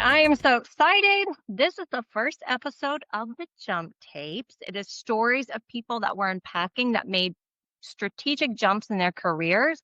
I am so excited. This is the first episode of the Jump Tapes. It is stories of people that were unpacking that made strategic jumps in their careers.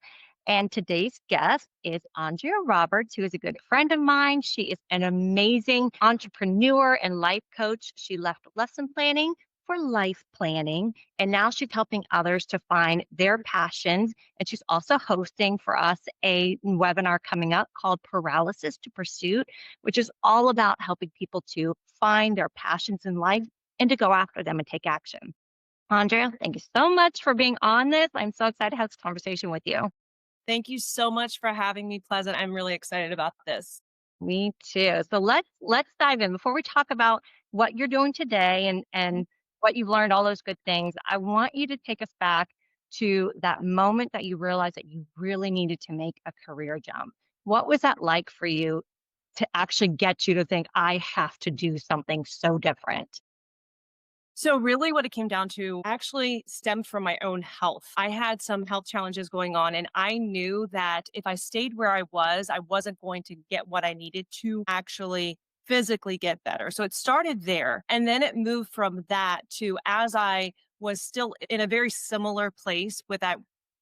And today's guest is Aundria Roberts, who is a good friend of mine. She is an amazing entrepreneur and life coach. She left lesson planning for life planning, and now she's helping others to find their passions. And she's also hosting for us a webinar coming up called Paralysis to Pursuit, which is all about helping people to find their passions in life and to go after them and take action. Andrea, thank you so much for being on this. I'm so excited to have this conversation with you. Thank you so much for having me, Pleasant. I'm really excited about this. Me too. So let's dive in. Before we talk about what you're doing today and what you've learned, all those good things, I want you to take us back to that moment that you realized that you really needed to make a career jump. What was that like for you to actually get you to think, I have to do something so different? So, really, what it came down to actually stemmed from my own health. I had some health challenges going on, and I knew that if I stayed where I wasn't going to get what I needed to actually physically get better. So, it started there. And then it moved from that to as I was still in a very similar place with that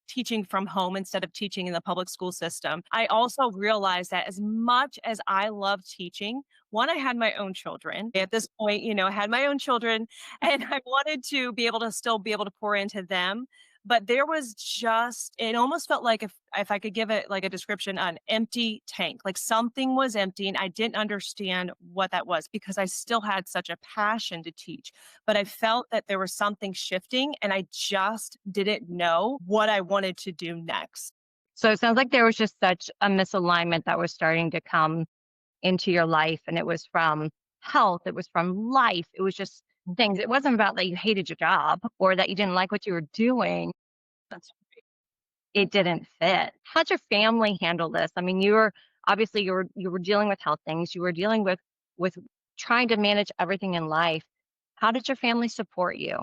teaching from home instead of teaching in the public school system. I also realized that as much as I love teaching, one, I had my own children. At this point, I had my own children and I wanted to be able to still be able to pour into them. But there was just, it almost felt like if I could give it like a description, an empty tank, like something was empty and I didn't understand what that was because I still had such a passion to teach. But I felt that there was something shifting and I just didn't know what I wanted to do next. So it sounds like there was just such a misalignment that was starting to come into your life, and it was from health, it was from life, it was just things. It wasn't about that you hated your job or that you didn't like what you were doing. That's It didn't fit. How'd your family handle this? I mean, you were obviously you were dealing with health things, you were dealing with trying to manage everything in life. How did your family support you?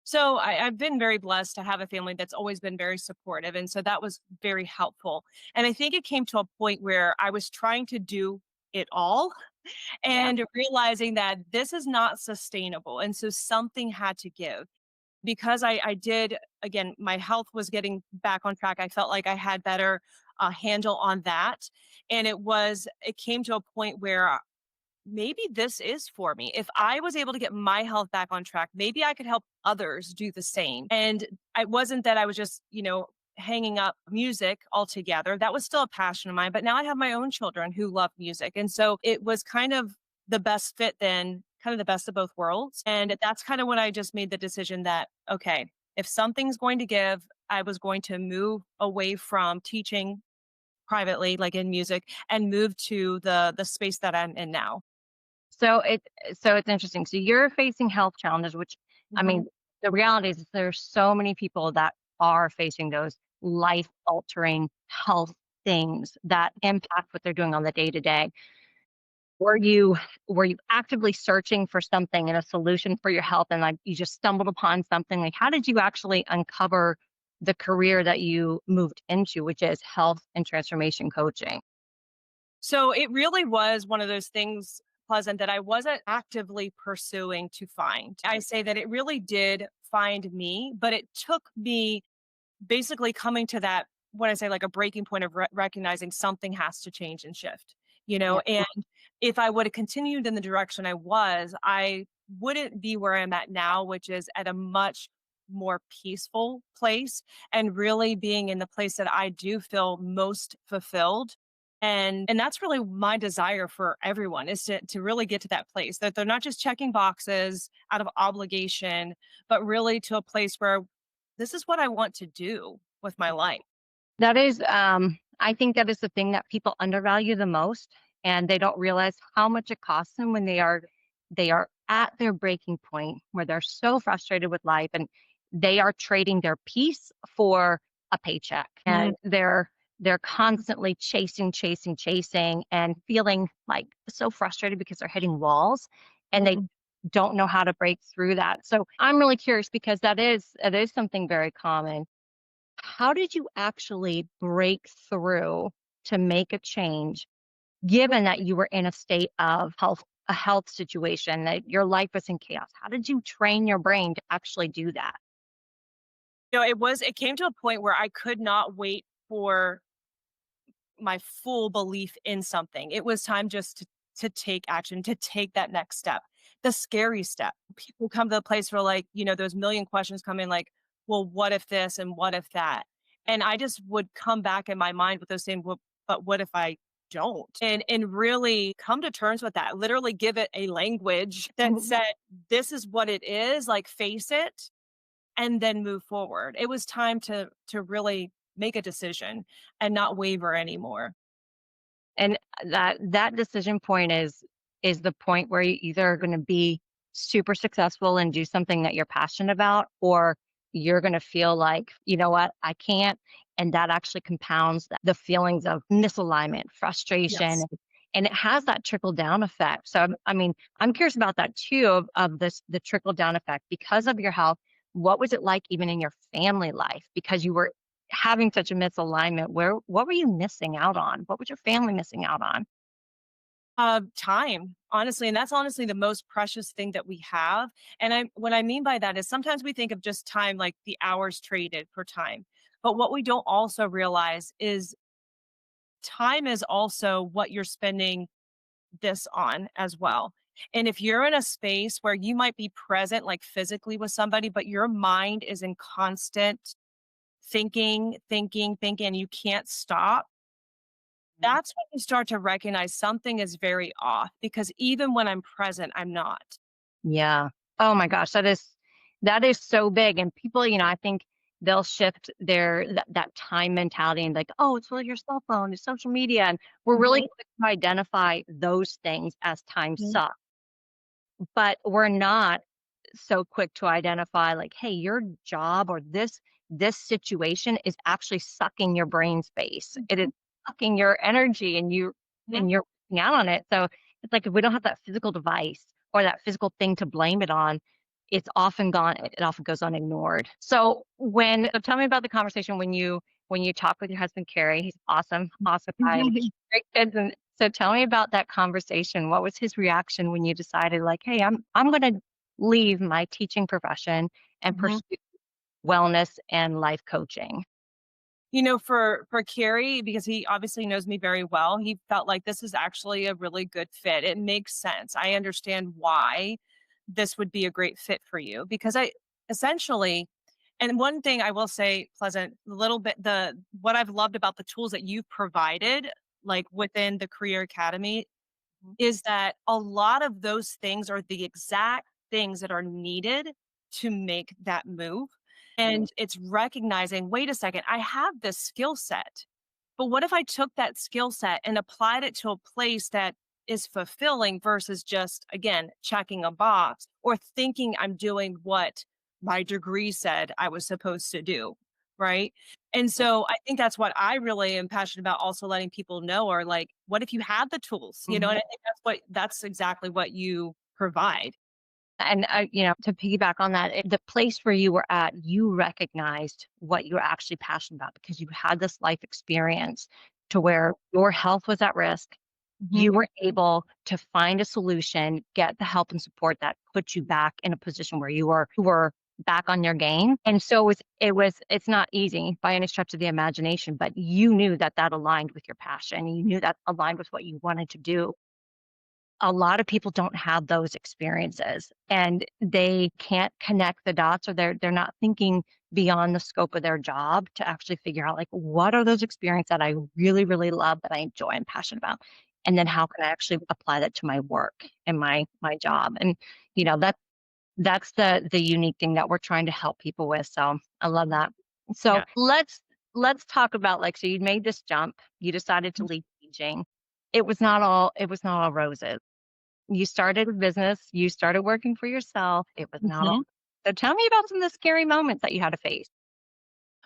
So I've been very blessed to have a family that's always been very supportive. And so that was very helpful. And I think it came to a point where I was trying to do it all Yeah. and realizing that this is not sustainable. And so something had to give because I did, again, my health was getting back on track. I felt like I had better handle on that. And it came to a point where maybe this is for me. If I was able to get my health back on track, maybe I could help others do the same. And it wasn't that I was just, hanging up music altogether. That was still a passion of mine. But now I have my own children who love music. And so it was kind of the best fit then, kind of the best of both worlds. And that's kind of when I just made the decision that, okay, if something's going to give, I was going to move away from teaching privately, like in music, and move to the space that I'm in now. So it's interesting. So you're facing health challenges, which I Mhm. mean, the reality is there's so many people that are facing those life altering health things that impact what they're doing on the day to day. Were you were you actively searching for something and a solution for your health and like you just stumbled upon something? Like how did you actually uncover the career that you moved into, which is health and transformation coaching? So it really was one of those things, Pleasant, that I wasn't actively pursuing to find. I say that it really did find me, but it took me basically coming to that, when I say like a breaking point of recognizing something has to change and shift, Yeah. and if I would have continued in the direction I was, I wouldn't be where I'm at now, which is at a much more peaceful place and really being in the place that I do feel most fulfilled. And that's really my desire for everyone is to really get to that place that they're not just checking boxes out of obligation, but really to a place where this is what I want to do with my life. That is, I think that is the thing that people undervalue the most, and they don't realize how much it costs them when they are at their breaking point where they're so frustrated with life and they are trading their peace for a paycheck, Mm, and they're constantly chasing, chasing, chasing, and feeling like so frustrated because they're hitting walls, and they mhm. don't know how to break through that. So I'm really curious because that is something very common. How did you actually break through to make a change given that you were in a state of a health situation, that your life was in chaos? How did you train your brain to actually do that? It came to a point where I could not wait for my full belief in something. It was time just to take action, to take that next step. The scary step. People come to the place where like, those million questions come in like, well, what if this and what if that? And I just would come back in my mind with those same, well, but what if I don't? And really come to terms with that. Literally give it a language that Mhm. said, this is what it is, like face it and then move forward. It was time to really make a decision and not waver anymore. And that decision point is the point where you either are gonna be super successful and do something that you're passionate about, or you're gonna feel like, "You know what? I can't," and that actually compounds the feelings of misalignment, frustration, Yes. and it has that trickle down effect. So, I mean, I'm curious about that too, of this the trickle down effect. Because of your health, what was it like even in your family life? Because you were having such a misalignment, what were you missing out on? What was your family missing out on? Time, honestly, and that's honestly the most precious thing that we have. And what I mean by that is sometimes we think of just time like the hours traded for time. But what we don't also realize is time is also what you're spending this on as well. And if you're in a space where you might be present like physically with somebody, but your mind is in constant thinking, thinking, thinking, and you can't stop, Mhm. that's when you start to recognize something is very off because even when I'm present, I'm not. Yeah. Oh my gosh, that is so big. And people, I think they'll shift that time mentality and like, oh, it's really your cell phone, it's social media. And we're really Mhm, quick to identify those things as time mhm, suck. But we're not so quick to identify like, hey, your job or this situation is actually sucking your brain space. It is mhm, sucking your energy mhm. and you're working out on it. So it's like if we don't have that physical device or that physical thing to blame it on, it often goes unignored. So tell me about the conversation when you talk with your husband Carrie. He's awesome, awesome guy, great kids. And so tell me about that conversation. What was his reaction when you decided like, hey, I'm gonna leave my teaching profession and Mhm. pursue wellness and life coaching? For Carrie, because he obviously knows me very well, he felt like this is actually a really good fit. It makes sense. I understand why this would be a great fit for you because I essentially and one thing I will say, Pleasant, a little bit the what I've loved about the tools that you've provided, like within the Career Academy, Mhm. is that a lot of those things are the exact things that are needed to make that move. And it's recognizing, wait a second, I have this skill set. But what if I took that skill set and applied it to a place that is fulfilling versus just, again, checking a box or thinking I'm doing what my degree said I was supposed to do? Right. And so I think that's what I really am passionate about also letting people know are like, what if you had the tools? And Mhm. I think that's exactly what you provide. And, to piggyback on that, the place where you were at, you recognized what you were actually passionate about because you had this life experience to where your health was at risk. Mhm. You were able to find a solution, get the help and support that put you back in a position where you were back on your game. And so it's not easy by any stretch of the imagination, but you knew that that aligned with your passion. You knew that aligned with what you wanted to do. A lot of people don't have those experiences and they can't connect the dots, or they're not thinking beyond the scope of their job to actually figure out like what are those experiences that I really, really love, that I enjoy and passionate about. And then how can I actually apply that to my work and my job? And that's the unique thing that we're trying to help people with. So I love that. So Yeah. let's talk about like, so you made this jump, you decided to leave teaching. It was not all roses. You started a business, you started working for yourself, it was not all. Mhm. So tell me about some of the scary moments that you had to face.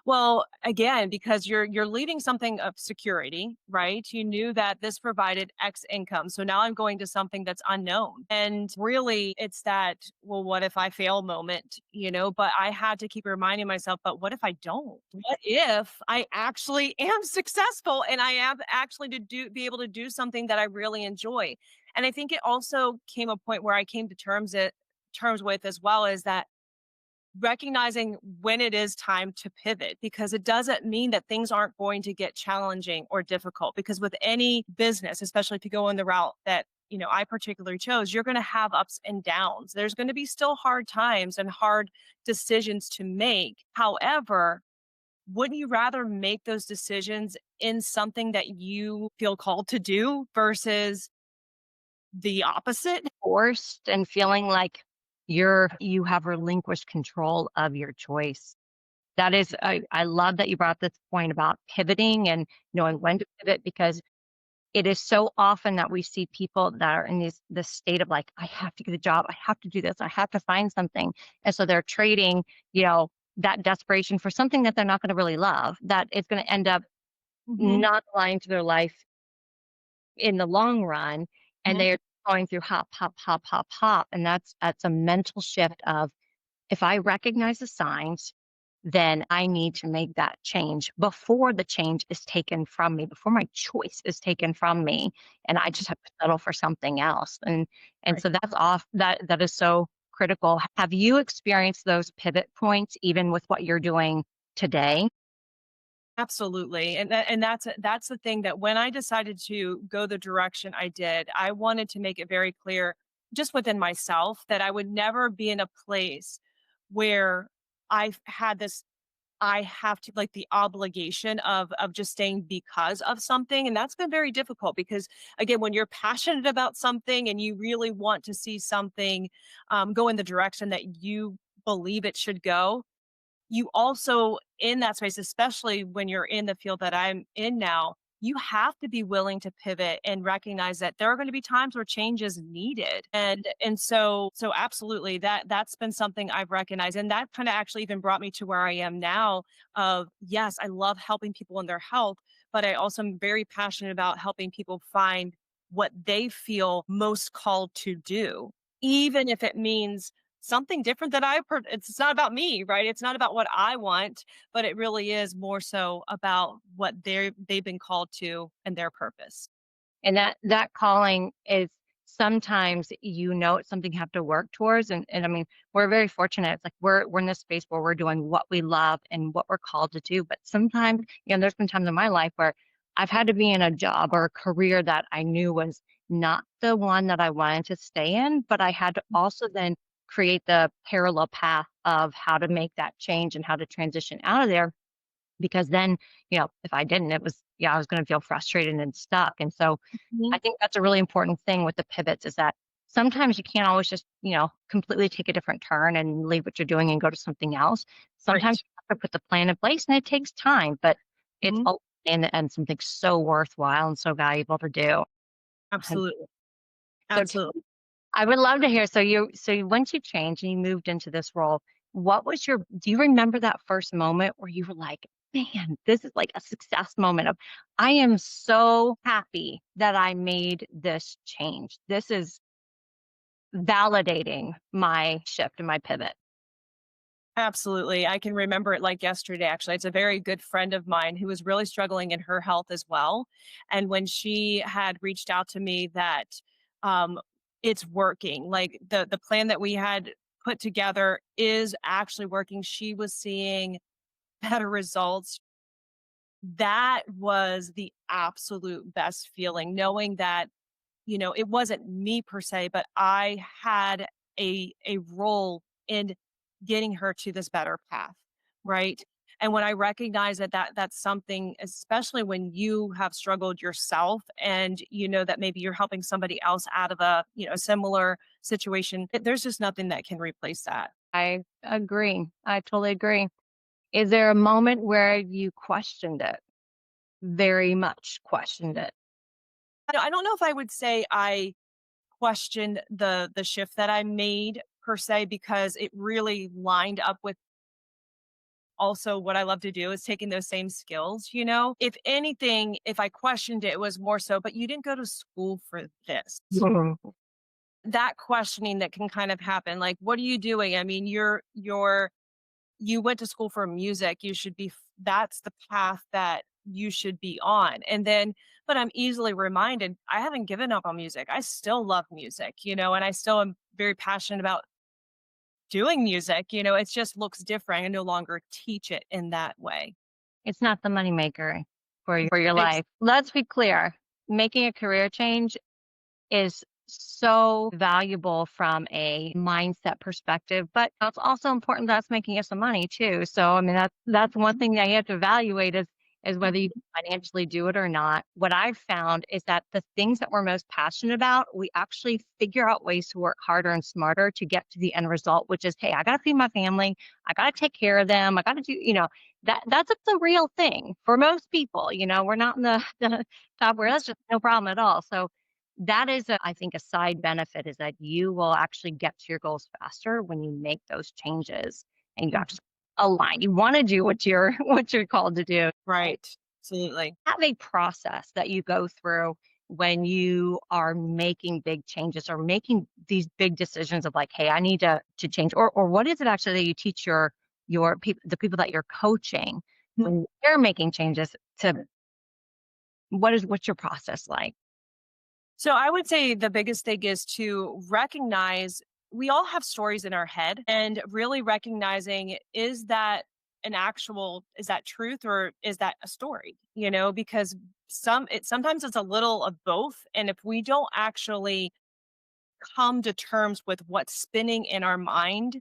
Well, again, because you're leaving something of security, right? You knew that this provided X income. So now I'm going to something that's unknown. And really it's that, well, what if I fail moment, but I had to keep reminding myself, but what if I don't? What if I actually am successful and I am actually to be able to do something that I really enjoy? And I think it also came a point where I came to terms with as well is that recognizing when it is time to pivot, because it doesn't mean that things aren't going to get challenging or difficult, because with any business, especially if you go in the route that I particularly chose, you're going to have ups and downs. There's going to be still hard times and hard decisions to make. However, wouldn't you rather make those decisions in something that you feel called to do versus the opposite? Forced and feeling like you have relinquished control of your choice. That is, I love that you brought this point about pivoting and knowing when to pivot, because it is so often that we see people that are in this state of like, I have to get a job, I have to do this, I have to find something. And so they're trading, you know, that desperation for something that they're not going to really love, that is going to end up Hmm. not aligned to their life in the long run. And Hmm. they're going through hop, hop, hop, hop, hop. And that's a mental shift of, if I recognize the signs, then I need to make that change before the change is taken from me, before my choice is taken from me, and I just have to settle for something else. And Right. so that's off that is so critical. Have you experienced those pivot points even with what you're doing today? Absolutely. And that's the thing, that when I decided to go the direction I did, I wanted to make it very clear just within myself that I would never be in a place where I've had this, I have to, like, the obligation of just staying because of something. And that's been very difficult because, again, when you're passionate about something and you really want to see something go in the direction that you believe it should go, you also, in that space, especially when you're in the field that I'm in now, you have to be willing to pivot and recognize that there are going to be times where change is needed. And so absolutely, that's been something I've recognized. And that kind of actually even brought me to where I am now of, yes, I love helping people in their health, but I also am very passionate about helping people find what they feel most called to do, even if it means something different that it's not about me, right? It's not about what I want, but it really is more so about what they've been called to and their purpose. And that calling is, sometimes it's something you have to work towards, and I mean, we're very fortunate. It's like we're in this space where we're doing what we love and what we're called to do, but sometimes, there's been times in my life where I've had to be in a job or a career that I knew was not the one that I wanted to stay in, but I had to also then create the parallel path of how to make that change and how to transition out of there, because then, if I didn't, I was going to feel frustrated and stuck. And so I Mhm. think that's a really important thing with the pivots, is that sometimes you can't always just, completely take a different turn and leave what you're doing and go to something else. Sometimes Right. you have to put the plan in place, and it takes time, but it's Mhm. ultimately in the end something so worthwhile and so valuable to do. And Absolutely. so Absolutely. I would love to hear. Once you changed and you moved into this role, do you remember that first moment where you were like, man, this is like a success moment of, I am so happy that I made this change. This is validating my shift and my pivot. Absolutely. I can remember it like yesterday, actually. It's a very good friend of mine who was really struggling in her health as well. And when she had reached out to me that um, it's working, like the plan that we had put together is actually working. She was seeing better results. That was the absolute best feeling, knowing that, it wasn't me per se, but I had a role in getting her to this better path, right? And when I recognize that's something, especially when you have struggled yourself and you know that maybe you're helping somebody else out of a similar situation, there's just nothing that can replace that. I agree. I totally agree. Is there a moment where you questioned it? Very much questioned it. I don't know if I would say I questioned the shift that I made per se, because it really lined up with also what I love to do is taking those same skills, you know? If anything, if I questioned it, it was more so, but you didn't go to school for this. Mhm. That questioning that can kind of happen, like, what are you doing? I mean, you went to school for music. You should be that's the path that you should be on. And then but I'm easily reminded I haven't given up on music. I still love music, you know, and I still am very passionate about doing music, you know, it just looks different. I no longer teach it in that way. It's not the moneymaker for your Ex life. Let's be clear, making a career change is so valuable from a mindset perspective, but it's also important that's making us some money too. So I mean that's one thing that you have to evaluate is whether you can financially do it or not. What I've found is that the things that we're most passionate about, we actually figure out ways to work harder and smarter to get to the end result, which is, hey, I gotta feed my family, I gotta take care of them, I gotta do, that's a real thing for most people. We're not in the top where that's just no problem at all. So that is, I think, a side benefit is that you will actually get to your goals faster when you make those changes and you Mhm. actually align. You want to do what you're what you're called to do. And Right. Absolutely. have a process that you go through when you are making big changes or making these big decisions of like, hey, I need to change, or what is it actually that you teach your people, the people that you're coaching when they're making changes to what's your process like? So I would say the biggest thing is to recognize we all have stories in our head and really recognizing is that truth or is that a story? You know, because sometimes it's a little of both. And if we don't actually come to terms with what's spinning in our mind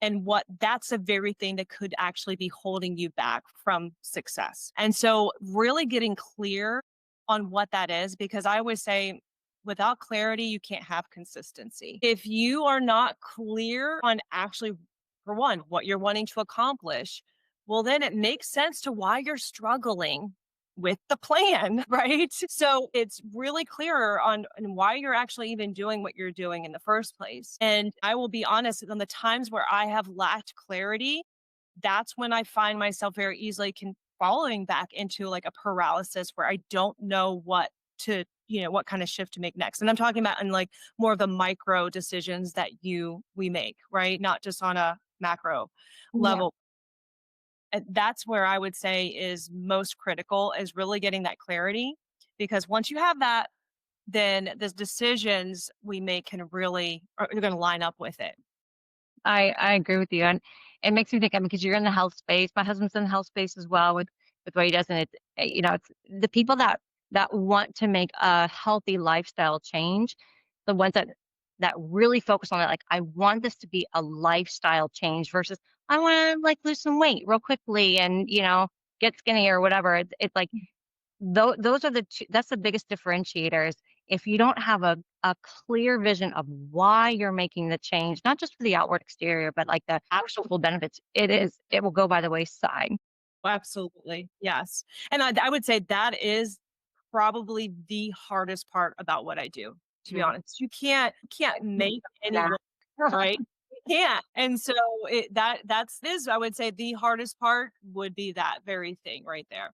and what that's the very thing that could actually be holding you back from success. And so really getting clear on what that is because I always say without clarity you can't have consistency. If you are not clear on actually for one what you're wanting to accomplish, well then it makes sense to why you're struggling with the plan, right? So it's really clearer on why you're actually even doing what you're doing in the first place. And I will be honest, on the times where I have lacked clarity, that's when I find myself very easily following back into like a paralysis where I don't know what to, what kind of shift to make next. And I'm talking about in like more of the micro decisions that we make, right? Not just on a macro Yeah. level. And that's where I would say is most critical is really getting that clarity because once you have that, then the decisions we make can really are going to line up with it. I agree with you, and it makes me think, I mean, because you're in the health space. My husband's in the health space as well with what he does, and it's the people that want to make a healthy lifestyle change, the ones that really focus on it. Like, I want this to be a lifestyle change versus I want to like lose some weight real quickly and get skinny or whatever. It's like those are that's the biggest differentiators. If you don't have a clear vision of why you're making the change, not just for the outward exterior, but like the actual benefits, it will go by the wayside. Absolutely. Yes. And I would say that is probably the hardest part about what I do, to be Mhm. honest. You can't make Yeah. anyone right. You can't. And so that's this, I would say the hardest part would be that very thing right there.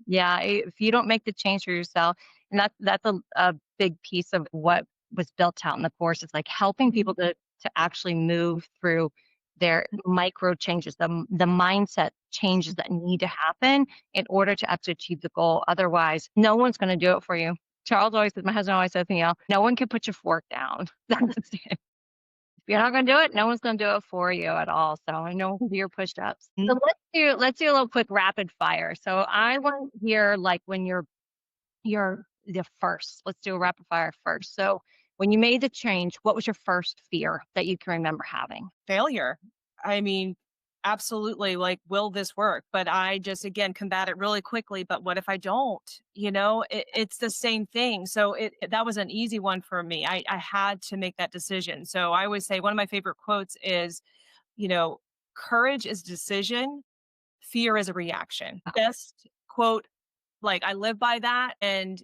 Yeah, if you don't make the change for yourself, and that's a big piece of what was built out in the course. It's like helping people to actually move through their micro changes, the mindset changes that need to happen in order to actually achieve the goal. Otherwise, no one's going to do it for you. My husband always says, no one can put your fork down. That's it. If you're not gonna do it, no one's gonna do it for you at all. So I know do your push-ups. So let's do a little quick rapid fire. So I want to hear like when you're the first. Let's do a rapid fire first. So when you made the change, what was your first fear that you can remember having? Failure. I mean, absolutely, like, will this work? But I just, again, combat it really quickly. But what if I don't? It's the same thing. So that was an easy one for me. I had to make that decision. So I always say one of my favorite quotes is, you know, courage is decision, fear is a reaction. Best quote, like I live by that. And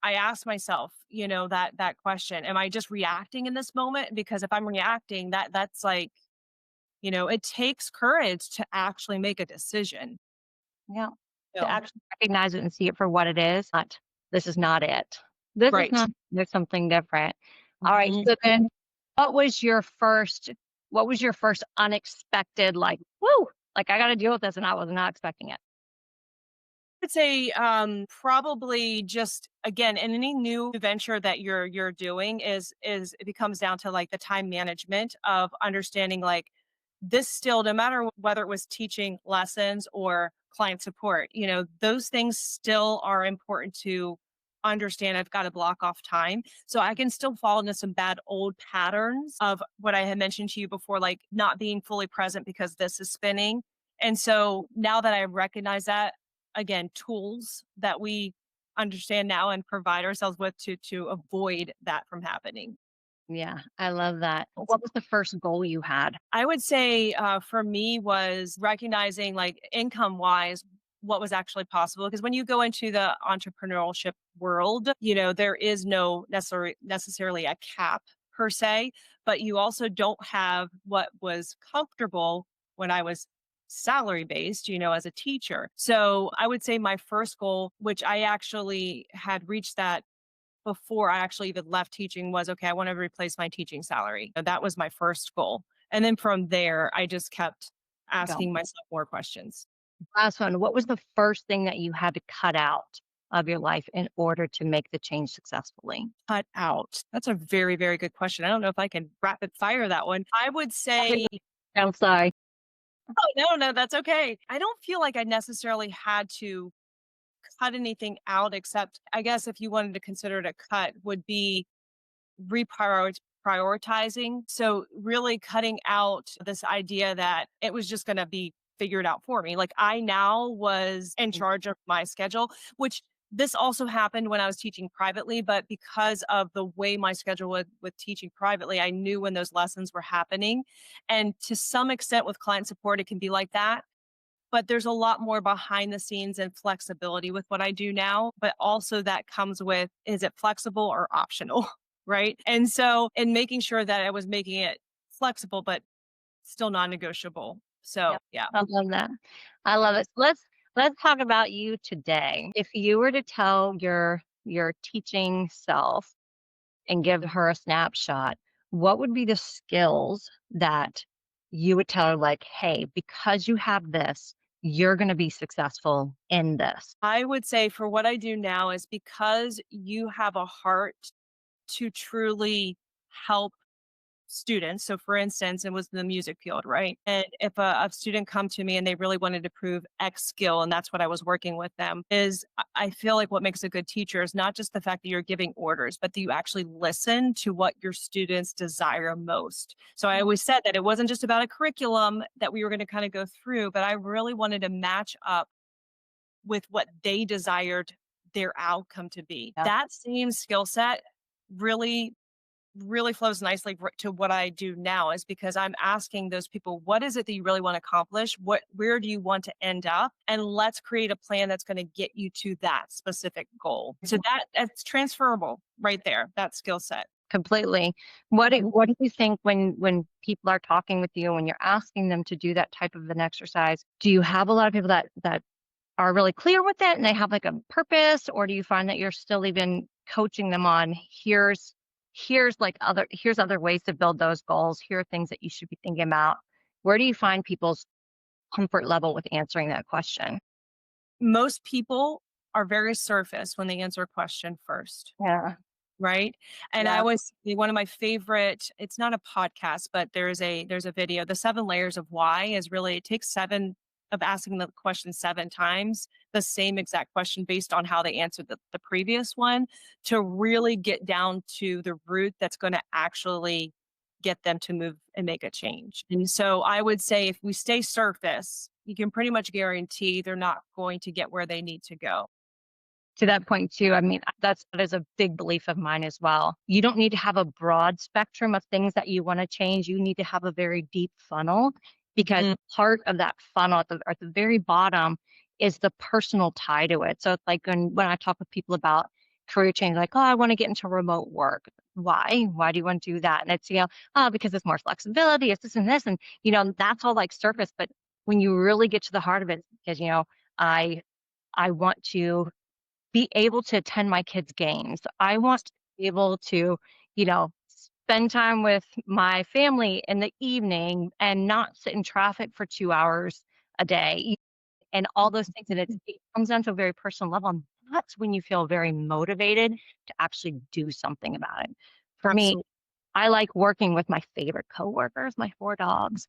I ask myself, that question, am I just reacting in this moment? Because if I'm reacting, that's like It takes courage to actually make a decision. Yeah. To So, actually recognize it and see it for what it is. Not, this is not it. This is right. not, there's something different. All right. Mhm. So then what was your first, what was your first unexpected, like, whoo, like I got to deal with this and I was not expecting it. Would say probably just again in any new venture that you're doing is it becomes down to like the time management of understanding like this still no matter whether it was teaching lessons or client support, those things still are important to understand. I've got to block off time so I can still fall into some bad old patterns of what I had mentioned to you before, like not being fully present because this is spinning. And so now that I recognize that, again, tools that we understand now and provide ourselves with to avoid that from happening. Yeah. I love that. What was the first goal you had? I would say for me was recognizing like income wise what was actually possible because when you go into the entrepreneurship world, there is no necessarily a cap per se, but you also don't have what was comfortable when I was salary based, as a teacher. So I would say my first goal, which I actually had reached that before I actually even left teaching, was okay, I want to replace my teaching salary. That was my first goal. And then from there, I just kept Go. asking myself more questions. Last one. What was the first thing that you had to cut out of your life in order to make the change successfully? Cut out. That's a very, very good question. I don't know if I can rapid fire that one. I would say, I'm sorry. oh, no, no, that's okay. I don't feel like I necessarily had to cut anything out, except I guess if you wanted to consider it a cut, would be prioritizing. So really cutting out this idea that it was just going to be figured out for me. Like I now was in charge of my schedule, which this also happened when I was teaching privately, but because of the way my schedule was with teaching privately, I knew when those lessons were happening. And to some extent with client support, it can be like that. But there's a lot more behind the scenes and flexibility with what I do now, but also that comes with, is it flexible or optional? Right. And so, in making sure that I was making it flexible, but still non negotiable. So, Yep. yeah. I love that. I love it. Let's talk about you today. If you were to tell your teaching self and give her a snapshot, what would be the skills that you would tell her, like, hey, because you have this, you're going to be successful in this? I would say for what I do now is because you have a heart to truly help students. So for instance, it was the music field, right? And if a student come to me and they really wanted to prove X skill, and that's what I was working with them, is I feel like what makes a good teacher is not just the fact that you're giving orders, but that you actually listen to what your students desire most. So I always said that it wasn't just about a curriculum that we were going to kind of go through, but I really wanted to match up with what they desired their outcome to be. Yeah. That same skill set really really flows nicely to what I do now is because I'm asking those people, what is it that you really want to accomplish? Where do you want to end up? And let's create a plan that's going to get you to that specific goal. So that's transferable right there, that skill set. Completely. What do you think when people are talking with you, when you're asking them to do that type of an exercise? Do you have a lot of people that are really clear with it and they have like a purpose, or do you find that you're still even coaching them on here's other ways to build those goals, here are things that you should be thinking about? Where do you find people's comfort level with answering that question? Most people are very surface when they answer a question first. Yeah. Right? And I Yeah. always one of my favorite, it's not a podcast, but there's a video. The 7 layers of why is really it takes 7 of asking the question 7 times, the same exact question based on how they answered the previous one to really get down to the root that's gonna actually get them to move and make a change. And so I would say if we stay surface, you can pretty much guarantee they're not going to get where they need to go. To that point too, I mean, that is a big belief of mine as well. You don't need to have a broad spectrum of things that you want to change. You need to have a very deep funnel, because Mhm. part of that funnel at the very bottom is the personal tie to it. So it's like when I talk with people about career change, like, oh, I want to get into remote work. Why? Why do you want to do that? And it's, oh, because it's more flexibility, it's this and this. And, that's all like surface. But when you really get to the heart of it, because, I I want to be able to attend my kids' games. I want to be able to, spend time with my family in the evening and not sit in traffic for 2 hours a day and all those things. And it comes down to a very personal level. And that's when you feel very motivated to actually do something about it. For me, Absolutely. I like working with my favorite coworkers, my 4 dogs.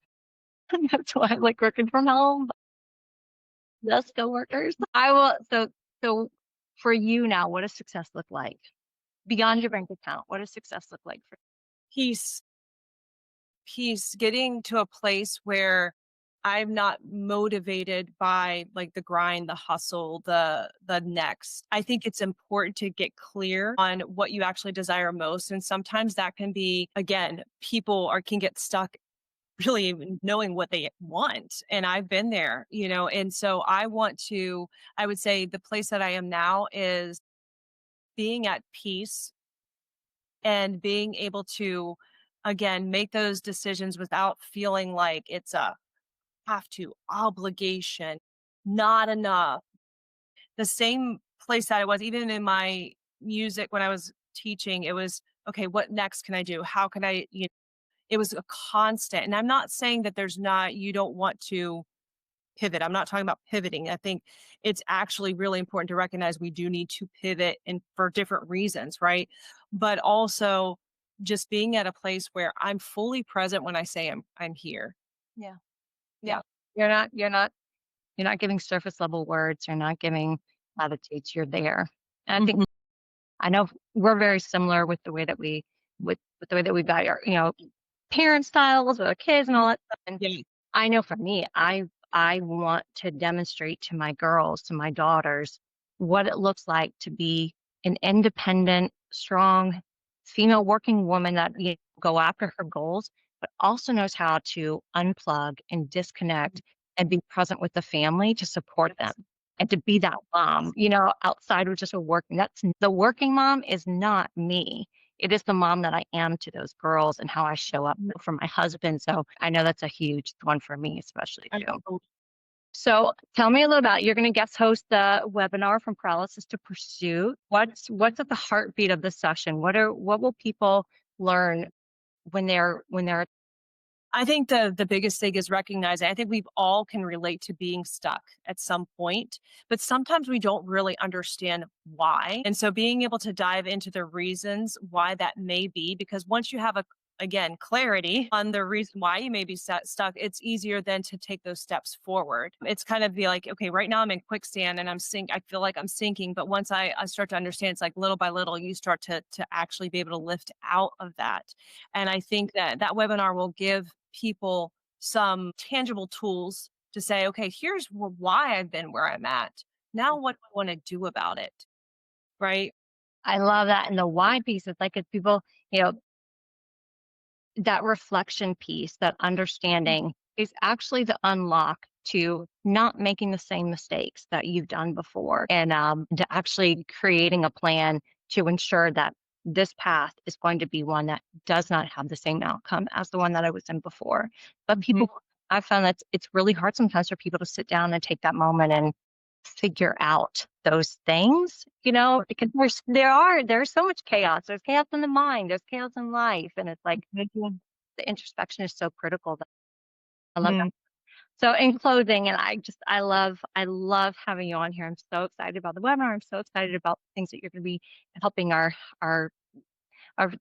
That's why I like working from home. Best coworkers. I will. So for you now, what does success look like beyond your bank account? What does success look like for? Peace, peace, getting to a place where I'm not motivated by like the grind, the hustle, the next. I think it's important to get clear on what you actually desire most. And sometimes that can be, again, people are can get stuck really even knowing what they want. And I've been there, and so I would say the place that I am now is being at peace and being able to, again, make those decisions without feeling like it's a have to obligation, not enough. The same place that I was, even in my music when I was teaching, it was okay, what next can I do? How can it was a constant. And I'm not saying that you don't want to pivot. I'm not talking about pivoting. I think it's actually really important to recognize we do need to pivot and for different reasons, right? But also just being at a place where I'm fully present when I say I'm here. Yeah. Yeah. Yeah. You're not giving surface level words. You're not giving platitudes. You're there. And I think Mhm. I know we're very similar with the way that with the way that we value our, parent styles with our kids and all that stuff. And Yeah. I know for me, I want to demonstrate to my girls, to my daughters, what it looks like to be an independent, strong female working woman that go after her goals, but also knows how to unplug and disconnect and be present with the family to support them Yes. and to be that Yes. mom, outside of just a working. That's the working mom is not me. It is the mom that I am to those girls and how I show up Mhm. for my husband. So I know that's a huge one for me, especially too. Absolutely. So tell me a little about you're going to guest host the webinar from paralysis to pursuit. What's at the heartbeat of the session? What will people learn when they're I think the biggest thing is recognizing. I think we all can relate to being stuck at some point, but sometimes we don't really understand why. And so being able to dive into the reasons why that may be, because once you have again clarity on the reason why you may be stuck, it's easier then to take those steps forward. It's kind of be like, okay, right now I'm in quicksand and I feel like I'm sinking, but once I start to understand, it's like little by little you start to actually be able to lift out of that. And I think that that webinar will give people some tangible tools to say, okay, here's why I've been where I'm at. Now, what do I want to do about it? Right. I love that. And the why piece is like if people, you know, that reflection piece, that understanding is actually the unlock to not making the same mistakes that you've done before and to actually creating a plan to ensure that this path is going to be one that does not have the same outcome as the one that I was in before. But Mhm. people, I found that it's really hard sometimes for people to sit down and take that moment and figure out those things, because there's so much chaos. There's chaos in the mind, there's chaos in life. And it's like the introspection is so critical. I love that. Mhm. So in closing, and I love having you on here. I'm so excited about the webinar. I'm so excited about the things that you're going to be helping our our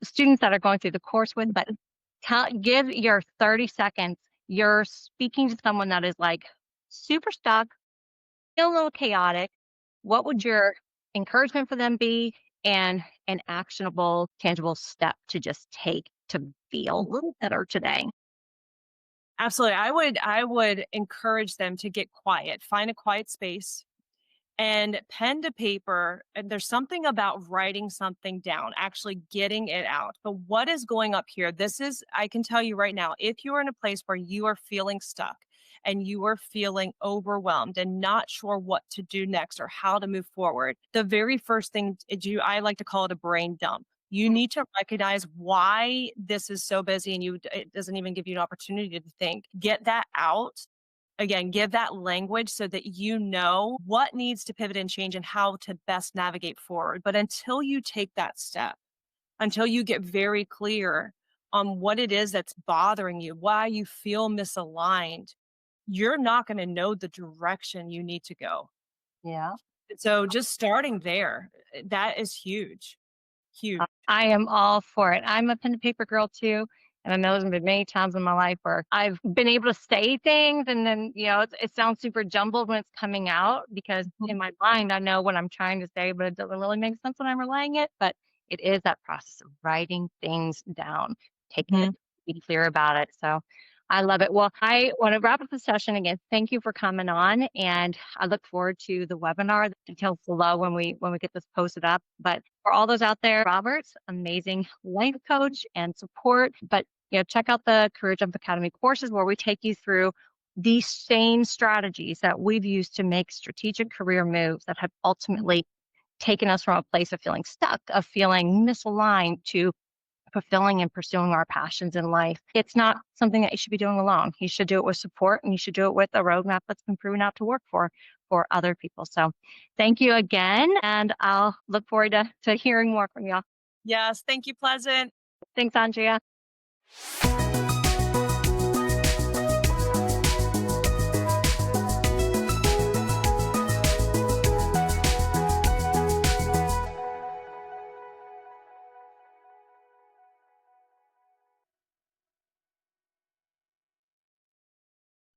students that are going through the course with. But give your 30 seconds. You're speaking to someone that is like super stuck, feel a little chaotic. What would your encouragement for them be, and an actionable, tangible step to just take to feel a little better today? Absolutely. I would encourage them to get quiet, find a quiet space and pen to paper. And there's something about writing something down, actually getting it out. But what is going up here? I can tell you right now, if you are in a place where you are feeling stuck and you are feeling overwhelmed and not sure what to do next or how to move forward, the very first thing I like to call it a brain dump. You Mm. need to recognize why this is so busy and it doesn't even give you an opportunity to think. Get that out. Again, give that language so that you know what needs to pivot and change and how to best navigate forward. But until you take that step, until you get very clear on what it is that's bothering you, why you feel misaligned, you're not going to know the direction you need to go. Yeah. So just starting there, that is huge, huge. I am all for it. I'm a pen and paper girl too. And I know there's been many times in my life where I've been able to say things and then, it sounds super jumbled when it's coming out because Mhm. in my mind, I know what I'm trying to say, but it doesn't really make sense when I'm relaying it. But it is that process of writing things down, taking the Mhm. time to be clear about it. So I love it. Well, I want to wrap up the session again. Thank you for coming on, and I look forward to the webinar. The details below when we get this posted up. But for all those out there, Roberts, amazing life coach and support. But check out the Career Jump Academy courses where we take you through these same strategies that we've used to make strategic career moves that have ultimately taken us from a place of feeling stuck, of feeling misaligned to fulfilling and pursuing our passions in life. It's not something that you should be doing alone. You should do it with support and you should do it with a roadmap that's been proven out to work for other people. So thank you again. And I'll look forward to hearing more from y'all. Yes, thank you, Pleasant. Thanks, Andrea.